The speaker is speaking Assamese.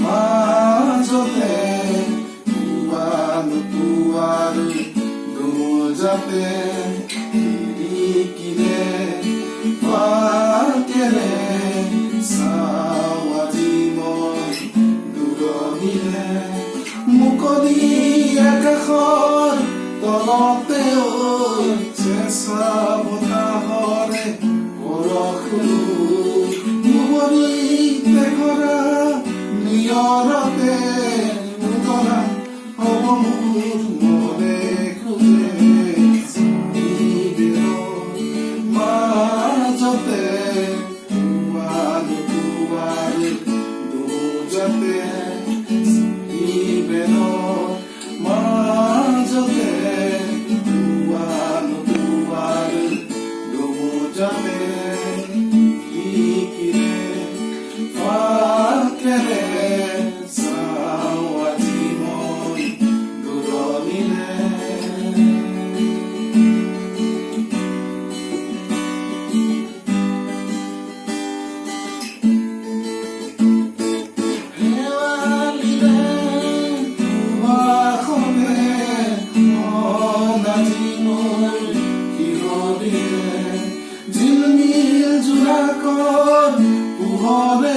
মাজতে পুৱা নোপোৱাৰ দোজাতে খিৰিকীৰে ফাকেৰে চাওঁ আজি মই দূৰণিৰে মুকলি আকাশৰ তলতে চেঁচা বতাহৰে বৰষুণ নিয়ৰতে উতৰা হ'ব মোৰ মনে খোজে মাজতে পুৱাৰ দোজাতে মাজতে পুৱাৰ দোজাতে ঝিলমিল জোনাকৰ পোহৰে